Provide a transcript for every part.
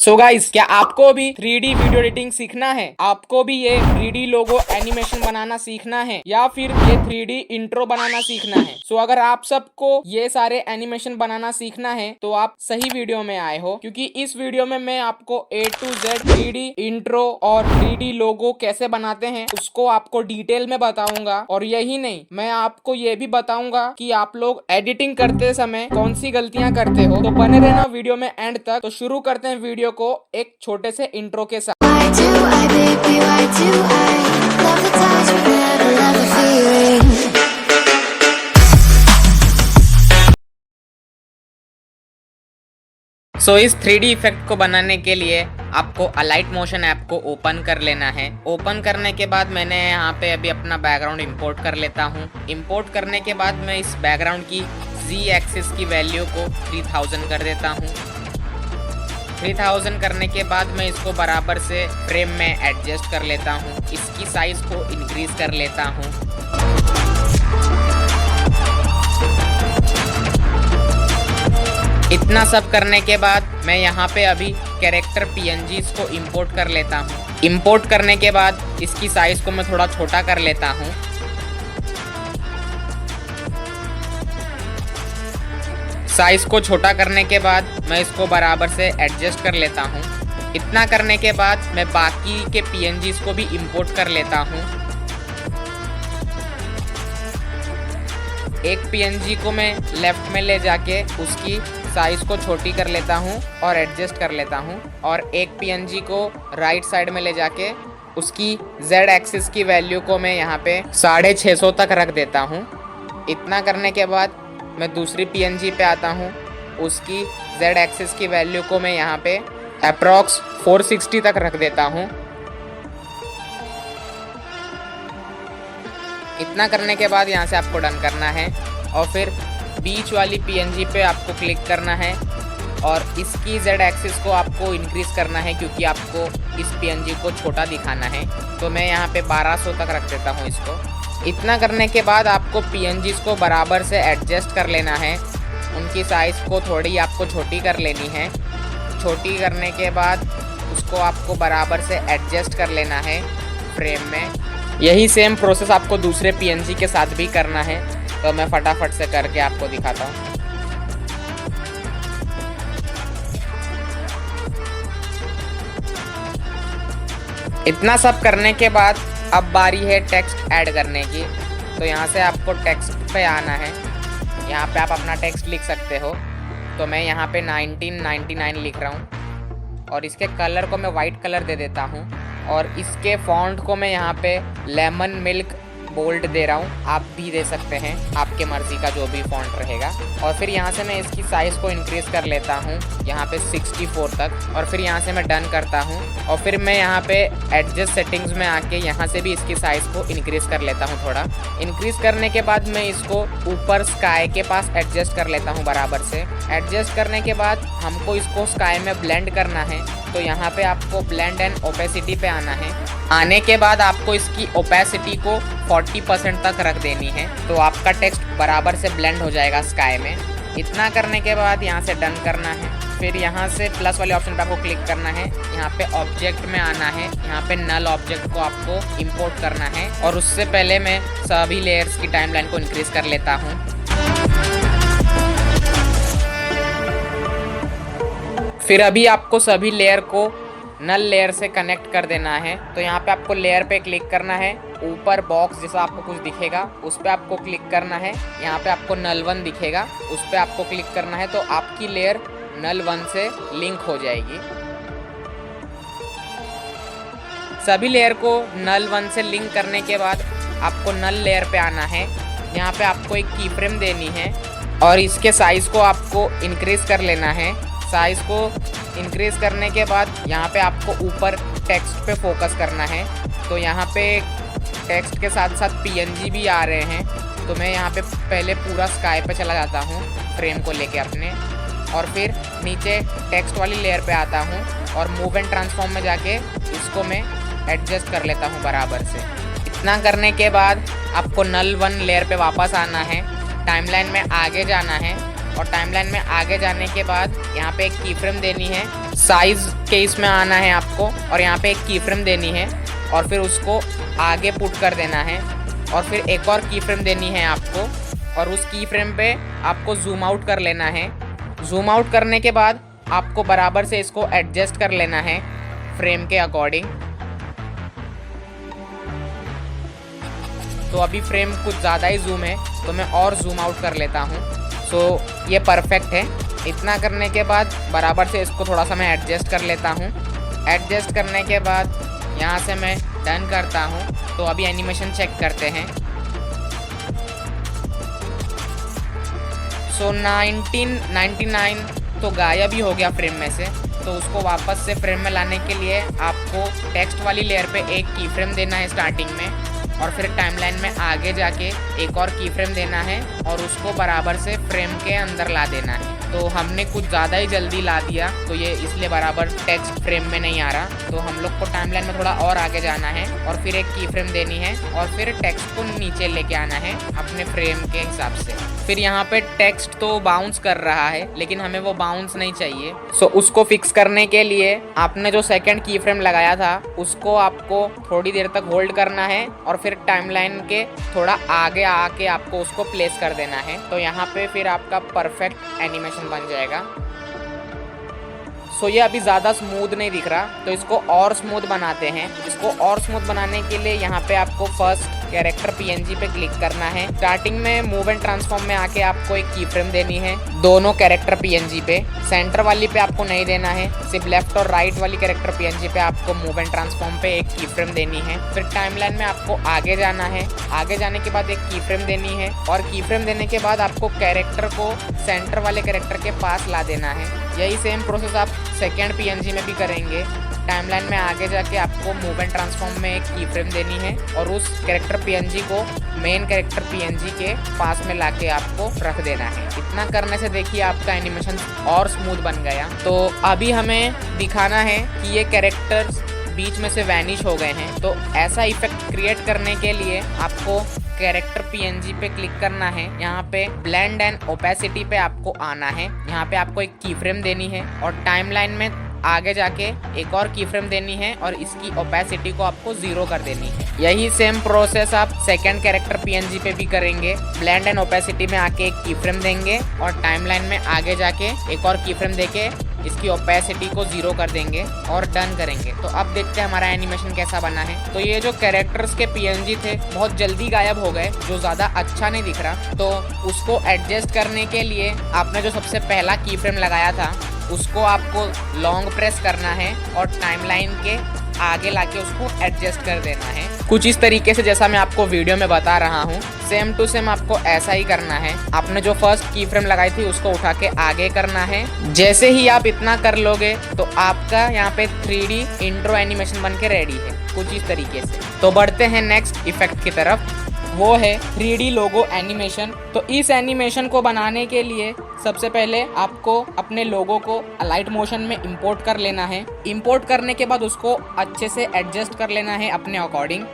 So guys, क्या आपको भी 3D वीडियो एडिटिंग सीखना है? आपको भी ये 3D लोगो एनिमेशन बनाना सीखना है या फिर ये 3D इंट्रो बनाना सीखना है? सो अगर आप सबको ये सारे एनिमेशन बनाना सीखना है तो आप सही वीडियो में आए हो, क्योंकि इस वीडियो में मैं आपको A to Z 3D intro और 3D लोगो कैसे बनाते हैं उसको आपको डिटेल में बताऊंगा। और यही नहीं, मैं आपको ये भी बताऊंगा कि आप लोग एडिटिंग करते समय कौन सी गलतियां करते हो। तो बने रहना वीडियो में एंड तक। तो शुरू करते हैं वीडियो को एक छोटे से इंट्रो के साथ। Why do I, baby, why do I love the touch but never love the feeling? सो इस 3D इफेक्ट को बनाने के लिए आपको अलाइट मोशन ऐप को ओपन कर लेना है। ओपन करने के बाद मैंने यहाँ पे अभी अपना बैकग्राउंड इंपोर्ट कर लेता हूँ। इंपोर्ट करने के बाद मैं इस बैकग्राउंड की Z एक्सिस की वैल्यू को 3000 कर देता हूँ। 3000 करने के बाद मैं इसको बराबर से फ्रेम में एडजस्ट कर लेता हूँ। इसकी साइज को इंक्रीज कर लेता हूँ। इतना सब करने के बाद मैं यहाँ पे अभी कैरेक्टर PNGs को इंपोर्ट कर लेता हूँ। इंपोर्ट करने के बाद इसकी साइज को मैं थोड़ा छोटा कर लेता हूँ। साइज को छोटा करने के बाद मैं इसको बराबर से एडजस्ट कर लेता हूँ। इतना करने के बाद मैं बाकी के PNGs को भी इंपोर्ट कर लेता हूँ। एक PNG को मैं लेफ्ट में ले जाके उसकी साइज को छोटी कर लेता हूँ और एडजस्ट कर लेता हूँ, और एक PNG को राइट साइड में ले जाके उसकी Z एक्सिस की वैल्यू को मैं यहाँ पे 650 तक रख देता हूँ। इतना करने के बाद मैं दूसरी PNG पे आता हूँ। उसकी Z एक्सिस की वैल्यू को मैं यहाँ पे अप्रॉक्स 460 तक रख देता हूँ। इतना करने के बाद यहाँ से आपको डन करना है और फिर बीच वाली PNG पे आपको क्लिक करना है और इसकी Z एक्सिस को आपको इंक्रीज करना है, क्योंकि आपको इस PNG को छोटा दिखाना है। तो मैं यहाँ पे 1200 तक रख देता हूँ इसको। इतना करने के बाद आपको PNGs को बराबर से एडजस्ट कर लेना है। उनकी साइज़ को थोड़ी आपको छोटी कर लेनी है। छोटी करने के बाद उसको आपको बराबर से एडजस्ट कर लेना है फ्रेम में। यही सेम प्रोसेस आपको दूसरे PNG के साथ भी करना है। तो मैं फटाफट से करके आपको दिखाता हूँ। इतना सब करने के बाद अब बारी है टेक्स्ट ऐड करने की। तो यहाँ से आपको टेक्स्ट पे आना है। यहाँ पे आप अपना टेक्स्ट लिख सकते हो। तो मैं यहाँ पे 1999 लिख रहा हूँ और इसके कलर को मैं वाइट कलर दे देता हूँ, और इसके फॉन्ट को मैं यहाँ पे लेमन मिल्क बोल्ड दे रहा हूँ। आप भी दे सकते हैं, आपके मर्जी का जो भी फॉन्ट रहेगा। और फिर यहाँ से मैं इसकी साइज़ को इंक्रीज कर लेता हूँ यहाँ पे 64 तक, और फिर यहाँ से मैं डन करता हूँ। और फिर मैं यहाँ पे एडजस्ट सेटिंग्स में आके यहाँ से भी इसकी साइज़ को इंक्रीज कर लेता हूँ थोड़ा। इंक्रीज करने के बाद मैं इसको ऊपर स्काई के पास एडजस्ट कर लेता हूँ बराबर से। एडजस्ट करने के बाद हमको इसको स्काई में ब्लेंड करना है। तो यहाँ पे आपको ब्लेंड एंड ओपेसिटी पे आना है। आने के बाद आपको इसकी ओपेसिटी को 40% तक रख देनी है। तो आपका टेक्स्ट बराबर से ब्लेंड हो जाएगा स्काई में। इतना करने के बाद यहाँ से डन करना है। फिर यहाँ से प्लस वाले ऑप्शन पे आपको क्लिक करना है। यहाँ पे ऑब्जेक्ट में आना है। यहाँ पे नल ऑब्जेक्ट को आपको इंपोर्ट करना है, और उससे पहले मैं सभी लेयर्स की टाइमलाइन को इंक्रीज कर लेता हूँ। फिर अभी आपको सभी लेयर को नल लेयर से कनेक्ट कर देना है। तो यहाँ पे आपको लेयर पे क्लिक करना है। ऊपर बॉक्स जैसा आपको कुछ दिखेगा, उस पर आपको क्लिक करना है। यहाँ पे आपको नल 1 दिखेगा, उस पर आपको क्लिक करना है। तो आपकी लेयर नल 1 से लिंक हो जाएगी। सभी लेयर को नल 1 से लिंक करने के बाद आपको नल लेयर पे आना है। यहाँ पे आपको एक की फ्रेम देनी है और इसके साइज़ को आपको इंक्रीज कर लेना है। साइज़ को इंक्रीज करने के बाद यहाँ पे आपको ऊपर टेक्स्ट पे फोकस करना है। तो यहाँ पे टेक्स्ट के साथ साथ PNG भी आ रहे हैं। तो मैं यहाँ पे पहले पूरा स्काई पे चला जाता हूँ फ्रेम को लेके अपने, और फिर नीचे टेक्स्ट वाली लेयर पे आता हूँ और मूव एंड ट्रांसफॉर्म में जाके इसको मैं एडजस्ट कर लेता हूँ बराबर से। इतना करने के बाद आपको नल 1 लेयर पे वापस आना है। टाइमलाइन में आगे जाना है। और टाइमलाइन में आगे जाने के बाद यहाँ पे एक की फ्रेम देनी है, साइज के इसमें आना है आपको और यहाँ पे एक की फ्रेम देनी है और फिर उसको आगे पुट कर देना है और फिर एक और की फ्रेम देनी है आपको और उस की फ्रेम पे आपको जूम आउट कर लेना है। जूम आउट करने के बाद आपको बराबर से इसको एडजस्ट कर लेना है फ्रेम के अकॉर्डिंग। तो अभी फ्रेम कुछ ज़्यादा ही जूम है तो मैं और जूम आउट कर लेता हूँ। सो ये परफेक्ट है। इतना करने के बाद बराबर से इसको थोड़ा सा मैं एडजस्ट कर लेता हूँ। एडजस्ट करने के बाद यहाँ से मैं डन करता हूँ। तो अभी एनिमेशन चेक करते हैं। सो 1999 तो गायब ही हो गया फ्रेम में से। तो उसको वापस से फ्रेम में लाने के लिए आपको टेक्स्ट वाली लेयर पे एक की फ्रेम देना है स्टार्टिंग में और फिर टाइमलाइन में आगे जाके एक और की फ्रेम देना है और उसको बराबर से फ्रेम के अंदर ला देना है। तो हमने कुछ ज़्यादा ही जल्दी ला दिया तो ये इसलिए बराबर टेक्स्ट फ्रेम में नहीं आ रहा। तो हम लोग को टाइमलाइन में थोड़ा और आगे जाना है और फिर एक की फ्रेम देनी है और फिर टेक्स्ट को नीचे लेके आना है अपने फ्रेम के हिसाब से। फिर यहाँ पे टेक्स्ट तो बाउंस कर रहा है लेकिन हमें वो बाउंस नहीं चाहिए। सो उसको फिक्स करने के लिए आपने जो सेकंड की फ्रेम लगाया था उसको आपको थोड़ी देर तक होल्ड करना है और फिर टाइमलाइन के थोड़ा आगे आके आपको उसको प्लेस कर देना है। तो यहाँ पे फिर आपका परफेक्ट एनिमेशन बन जाएगा। सो ये अभी ज़्यादा स्मूथ नहीं दिख रहा तो इसको और स्मूथ बनाते हैं। इसको और स्मूथ बनाने के लिए यहाँ पे आपको फर्स्ट कैरेक्टर पीएनजी पे क्लिक करना है। स्टार्टिंग में मूव एंड ट्रांसफॉर्म में आके आपको एक की फ्रेम देनी है दोनों कैरेक्टर पीएनजी पे। सेंटर वाली पे आपको नहीं देना है, सिर्फ लेफ्ट और राइट वाली कैरेक्टर पीएनजी पे आपको मूव एंड ट्रांसफॉर्म पे एक की फ्रेम देनी है। फिर टाइमलाइन में आपको आगे जाना है। आगे जाने के बाद एक की फ्रेम देनी है और की फ्रेम देने के बाद आपको कैरेक्टर को सेंटर वाले कैरेक्टर के पास ला देना है। यही सेम प्रोसेस आप सेकेंड पीएनजी में भी करेंगे। टाइमलाइन में आगे जाके आपको मूव एंड ट्रांसफॉर्म में एक की फ्रेम देनी है और उस कैरेक्टर पीएनजी को मेन कैरेक्टर पीएनजी के पास में लाके आपको रख देना है। इतना करने से देखिए आपका एनिमेशन और स्मूथ बन गया। तो अभी हमें दिखाना है कि ये कैरेक्टर्स बीच में से वैनिश हो गए हैं। तो ऐसा इफेक्ट क्रिएट करने के लिए आपको कैरेक्टर पीएनजी पे क्लिक करना है। यहाँ पे ब्लेंड एंड ओपेसिटी पे आपको आना है। यहाँ पे आपको एक की फ्रेम देनी है और टाइमलाइन में आगे जाके एक और की फ्रेम देनी है और इसकी ओपेसिटी को आपको 0 कर देनी है। यही सेम प्रोसेस आप सेकंड कैरेक्टर पीएनजी पे भी करेंगे। ब्लेंड एंड ओपेसिटी में आके एक की फ्रेम देंगे और टाइमलाइन में आगे जाके एक और की फ्रेम देके इसकी ओपेसिटी को 0 कर देंगे और डन करेंगे। तो अब देखते हैं हमारा एनिमेशन कैसा बना है। तो ये जो कैरेक्टर्स के पीएनजी थे बहुत जल्दी गायब हो गए, जो ज़्यादा अच्छा नहीं दिख रहा। तो उसको एडजस्ट करने के लिए आपने जो सबसे पहला की फ्रेम लगाया था उसको आपको लॉन्ग प्रेस करना है और टाइमलाइन के आगे लाके उसको एडजस्ट कर देना है कुछ इस तरीके से जैसा मैं आपको वीडियो में बता रहा हूँ। सेम टू सेम आपको ऐसा ही करना है। आपने जो फर्स्ट की फ्रेम लगाई थी उसको उठा के आगे करना है। जैसे ही आप इतना कर लोगे तो आपका यहाँ पे 3D इंट्रो एनिमेशन बन के रेडी है कुछ इस तरीके से। तो बढ़ते हैं नेक्स्ट इफेक्ट की तरफ, वो है 3D लोगो एनिमेशन। तो इस एनिमेशन को बनाने के लिए सबसे पहले आपको अपने लोगो को अलाइट मोशन में इंपोर्ट कर लेना है। इंपोर्ट करने के बाद उसको अच्छे से एडजस्ट कर लेना है अपने अकॉर्डिंग।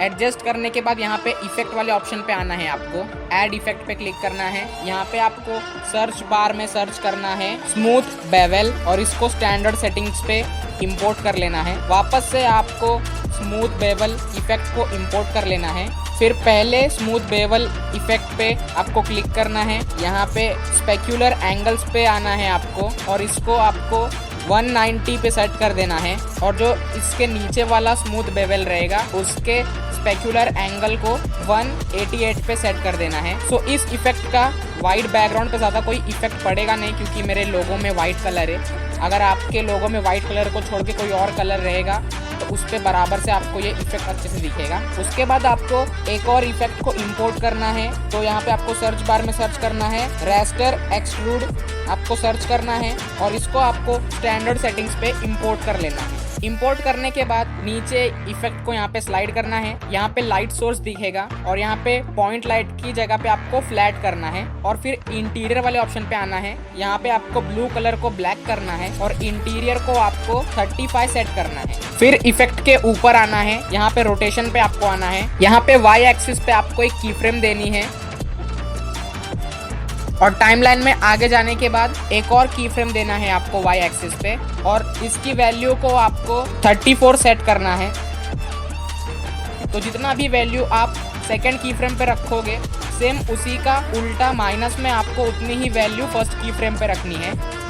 एडजस्ट करने के बाद यहाँ पे इफेक्ट वाले ऑप्शन पे आना है। आपको ऐड इफेक्ट पे क्लिक करना है। यहाँ पे आपको सर्च बार में सर्च करना है स्मूथ बेवल और इसको स्टैंडर्ड सेटिंग्स पे इंपोर्ट कर लेना है। वापस से आपको स्मूथ बेवल इफेक्ट को इंपोर्ट कर लेना है। फिर पहले स्मूथ बेवल इफेक्ट पे आपको क्लिक करना है। यहाँ पे स्पेक्युलर एंगल्स पे आना है आपको और इसको आपको 190 पे सेट कर देना है और जो इसके नीचे वाला स्मूथ बेवल रहेगा उसके स्पेक्युलर एंगल को 188 पे सेट कर देना है। सो इस इफेक्ट का वाइट बैकग्राउंड पे ज़्यादा कोई इफेक्ट पड़ेगा नहीं क्योंकि मेरे लोगो में वाइट कलर है। अगर आपके लोगो में वाइट कलर को छोड़ के कोई और कलर रहेगा तो उस पर बराबर से आपको ये इफेक्ट अच्छे से दिखेगा। उसके बाद आपको एक और इफेक्ट को इंपोर्ट करना है। तो यहाँ पे आपको सर्च बार में सर्च करना है रास्टर एक्सट्रूड, आपको सर्च करना है और इसको आपको स्टैंडर्ड सेटिंग्स पे इंपोर्ट कर लेना है। इंपोर्ट करने के बाद नीचे इफेक्ट को यहाँ पे स्लाइड करना है। यहाँ पे लाइट सोर्स दिखेगा और यहाँ पे पॉइंट लाइट की जगह पे आपको फ्लैट करना है और फिर इंटीरियर वाले ऑप्शन पे आना है। यहाँ पे आपको ब्लू कलर को ब्लैक करना है और इंटीरियर को आपको 35 सेट करना है। फिर इफेक्ट के ऊपर आना है। यहाँ पे रोटेशन पे आपको आना है। यहाँ पे वाई एक्सिस पे आपको एक की फ्रेम देनी है और टाइमलाइन में आगे जाने के बाद एक और की फ्रेम देना है आपको वाई एक्सिस पे, और इसकी वैल्यू को आपको 34 सेट करना है। तो जितना भी वैल्यू आप सेकंड की फ्रेम पे रखोगे, सेम उसी का उल्टा माइनस में आपको उतनी ही वैल्यू फर्स्ट की फ्रेम पे रखनी है।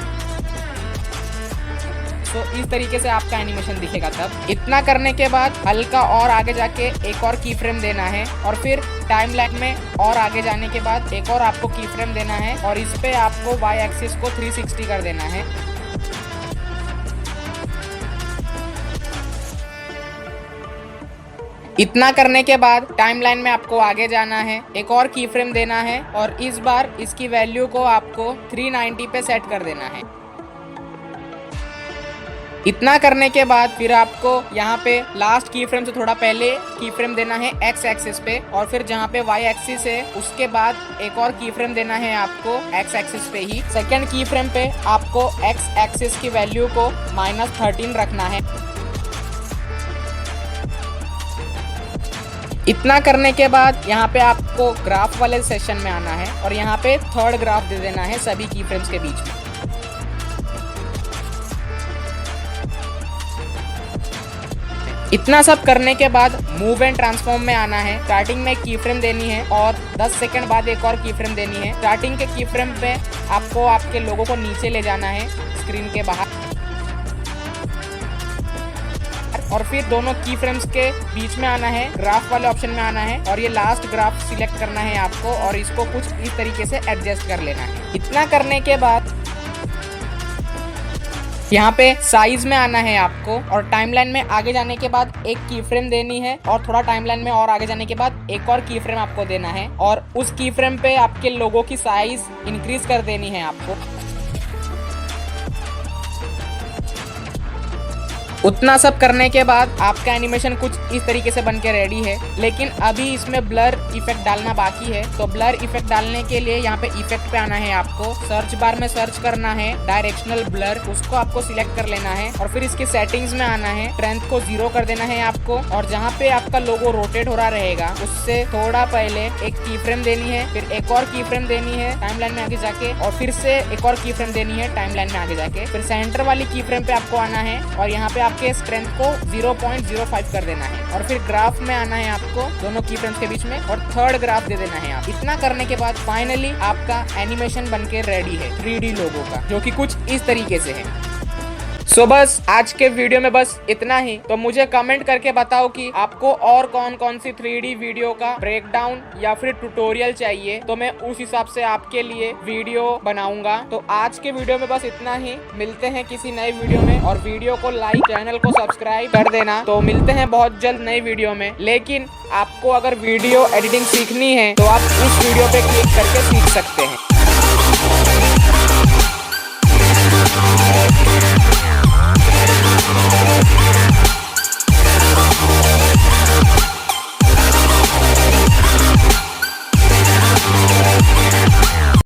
तो इस तरीके से आपका एनिमेशन दिखेगा। तब इतना करने के बाद हल्का और आगे जाके एक और की फ्रेम देना है, और फिर टाइमलाइन में और आगे जाने के बाद एक और आपको की फ्रेम देना है, और इस पे आपको वाई एक्सिस को 360 कर देना है। इतना करने के बाद टाइमलाइन में आपको आगे जाना है, एक और की फ्रेम देना है, और इस बार इसकी वैल्यू को आपको 390 पे सेट कर देना है। इतना करने के बाद फिर आपको यहाँ पे लास्ट की फ्रेम से थोड़ा पहले की फ्रेम देना है एक्स एक्सिस पे, और फिर जहाँ पे वाई एक्सिस है उसके बाद एक और की फ्रेम देना है आपको एक्स एक्सिस पे ही। सेकंड की फ्रेम पे आपको एक्स एक्सिस की वैल्यू को -13 रखना है। इतना करने के बाद यहाँ पे आपको ग्राफ वाले सेशन में आना है, और यहाँ पे थर्ड ग्राफ दे देना है सभी की फ्रेम्स के बीच में। इतना सब करने के बाद मूव एंड ट्रांसफॉर्म में आना है। स्टार्टिंग में की फ्रेम देनी है और 10 सेकंड बाद एक और की फ्रेम देनी है। स्टार्टिंग के की फ्रेम पे आपको आपके लोगों को नीचे ले जाना है स्क्रीन के बाहर, और फिर दोनों की फ्रेम्स के बीच में आना है, ग्राफ वाले ऑप्शन में आना है, और ये लास्ट ग्राफ सिलेक्ट करना है आपको, और इसको कुछ इस तरीके से एडजस्ट कर लेना है। इतना करने के बाद यहाँ पे साइज में आना है आपको, और टाइमलाइन में आगे जाने के बाद एक की फ्रेम देनी है, और थोड़ा टाइमलाइन में और आगे जाने के बाद एक और की फ्रेम आपको देना है, और उस की फ्रेम पे आपके लोगों की साइज इंक्रीज कर देनी है आपको। उतना सब करने के बाद आपका एनिमेशन कुछ इस तरीके से बन के रेडी है। लेकिन अभी इसमें ब्लर इफेक्ट डालना बाकी है, तो ब्लर इफेक्ट डालने के लिए यहाँ पे इफेक्ट पे आना है आपको। सर्च बार में सर्च करना है डायरेक्शनल ब्लर, उसको आपको सिलेक्ट कर लेना है, और फिर इसकी सेटिंग्स में आना है, स्ट्रेंथ को 0 कर देना है आपको, और जहाँ पे आपका लोगो रोटेट हो रहा रहेगा उससे थोड़ा पहले एक की फ्रेम देनी है, फिर एक और की फ्रेम देनी है टाइमलाइन में आगे जाके, और फिर से एक और की फ्रेम देनी है टाइमलाइन में आगे जाके, फिर सेंटर वाली की फ्रेम पे आपको आना है, और यहाँ पे के स्ट्रेंथ को 0.05 कर देना है, और फिर ग्राफ में आना है आपको दोनों की फ्रेम्स के बीच में, और थर्ड ग्राफ दे देना है आप। इतना करने के बाद फाइनली आपका एनिमेशन बनके रेडी है 3D लोगो का, जो कि कुछ इस तरीके से है। सो बस आज के वीडियो में बस इतना ही। तो मुझे कमेंट करके बताओ कि आपको और कौन कौन सी 3D वीडियो का ब्रेकडाउन या फिर ट्यूटोरियल चाहिए, तो मैं उस हिसाब से आपके लिए वीडियो बनाऊंगा। तो आज के वीडियो में बस इतना ही, मिलते हैं किसी नए वीडियो में, और वीडियो को लाइक, चैनल को सब्सक्राइब कर देना। तो मिलते हैं बहुत जल्द नई वीडियो में। लेकिन आपको अगर वीडियो एडिटिंग सीखनी है तो आप इस वीडियो पे क्लिक करके सीख सकते हैं।